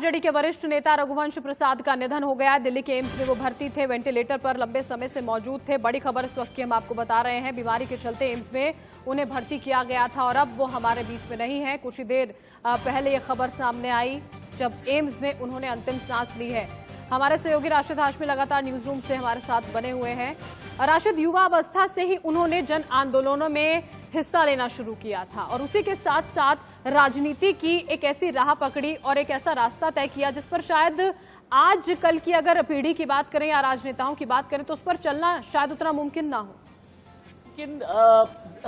RJD के वरिष्ठ नेता रघुवंश प्रसाद का निधन हो गया है। दिल्ली के एम्स में वो भर्ती थे, वेंटिलेटर पर लंबे समय से मौजूद थे। बड़ी खबर इस वक्त की हम आपको बता रहे हैं। बीमारी के चलते एम्स में उन्हें भर्ती किया गया था और अब वो हमारे बीच में नहीं है। कुछ ही देर पहले ये खबर सामने आई जब एम्स में उन्होंने अंतिम सांस ली है। हमारे सहयोगी राशिद हाशमी लगातार न्यूज रूम से हमारे साथ बने हुए हैं। राशिद, युवा अवस्था से ही उन्होंने जन आंदोलनों में हिस्सा लेना शुरू किया था और उसी के साथ साथ राजनीति की एक ऐसी राह पकड़ी और एक ऐसा रास्ता तय किया जिस पर शायद आज कल की अगर पीढ़ी की बात करें या राजनेताओं की बात करें तो उस पर चलना शायद उतना मुमकिन ना हो। लेकिन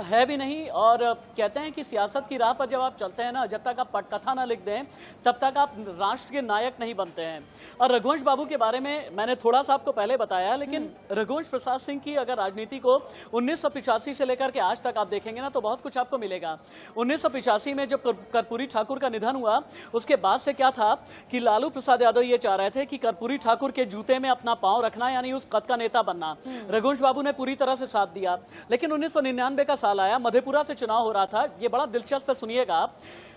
है भी नहीं। और कहते हैं कि सियासत की राह पर जब आप चलते हैं ना, जब तक आप पटकथा ना लिख दें तब तक आप राष्ट्र के नायक नहीं बनते हैं। और रघुवंश बाबू के बारे में मैंने थोड़ा सा आपको पहले बताया, लेकिन रघुवंश प्रसाद सिंह की अगर राजनीति को 1985 से लेकर के आज तक आप देखेंगे ना तो बहुत कुछ आपको मिलेगा। 1985 में जब कर्पूरी ठाकुर का निधन हुआ उसके बाद से क्या था कि लालू प्रसाद यादव ये चाह रहे थे कि कर्पूरी ठाकुर के जूते में अपना पांव रखना, यानी उस कद का नेता बनना। रघुवंश बाबू ने पूरी तरह से साथ दिया। लेकिन 1999 का साल आया, मधेपुरा से चुनाव हो रहा था। ये बड़ा दिलचस्प है, सुनिएगा।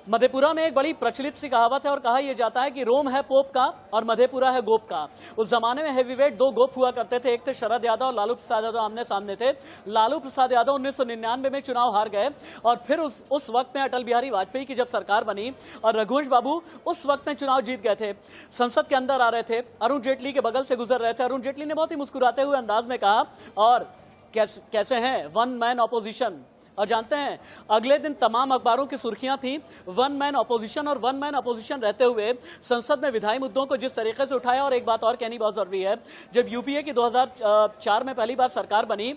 मधेपुरा में एक बड़ी प्रचलित सी कहावत है और कहा यह जाता है कि रोम है पोप का और मधेपुरा है गोप का। उस जमाने में हेवीवेट दो गोप हुआ करते थे, एक थे शरद यादव और लालू प्रसाद यादव आमने सामने थे। लालू प्रसाद यादव 1999 में चुनाव हार गए और फिर उस वक्त में अटल बिहारी वाजपेयी की जब सरकार बनी और रघुवंश बाबू उस वक्त में चुनाव जीत गए थे। संसद के अंदर आ रहे थे, अरुण जेटली के बगल से गुजर रहे थे। अरुण जेटली ने बहुत ही मुस्कुराते हुए अंदाज में कहा, और कैसे हैं, वन मैन ऑपोजिशन। और जानते हैं अगले दिन तमाम अखबारों की सुर्खियां थी वन मैन ऑपोजिशन। और वन मैन ऑपोजिशन रहते हुए संसद में विधायी मुद्दों को जिस तरीके से उठाया। और एक बात और कहनी बहुत जरूरी है, जब यूपीए की 2004 में पहली बार सरकार बनी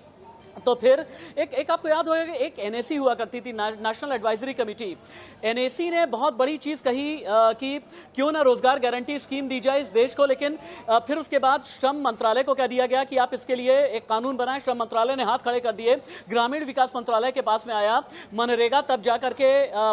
तो फिर एक आपको याद होगा एक एनएसी हुआ करती थी, नेशनल एडवाइजरी कमेटी। एनएसी ने बहुत बड़ी चीज कही कि क्यों ना रोजगार गारंटी स्कीम दी जाए इस देश को। लेकिन फिर उसके बाद श्रम मंत्रालय को कह दिया गया कि आप इसके लिए एक कानून बनाएं। श्रम मंत्रालय ने हाथ खड़े कर दिए, ग्रामीण विकास मंत्रालय के पास में आया। मनरेगा तब जाकर के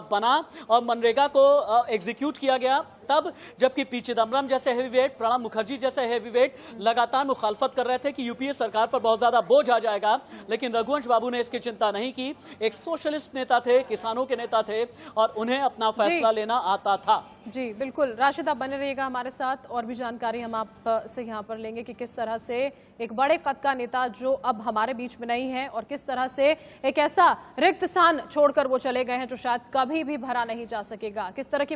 बना और मनरेगा को एग्जीक्यूट किया गया तब, जबकि पी चिदम्बरम जैसे हेवीवेट, प्रणब मुखर्जी जैसे हेवीवेट लगातार मुखालफत कर रहे थे कि यूपीए सरकार पर बहुत ज्यादा बोझ आ जाएगा। लेकिन रघुवंश बाबू ने इसकी चिंता नहीं की। एक सोशलिस्ट नेता थे, किसानों के नेता थे और उन्हें अपना फैसला लेना आता था। जी बिल्कुल, राशिद आप बने रहिएगा हमारे साथ, और भी जानकारी हम आप से यहाँ पर लेंगे कि किस तरह से एक बड़े कद का नेता जो अब हमारे बीच में नहीं है और किस तरह से एक ऐसा रिक्त स्थान छोड़कर वो चले गए हैं जो शायद कभी भी भरा नहीं जा सकेगा। किस तरह की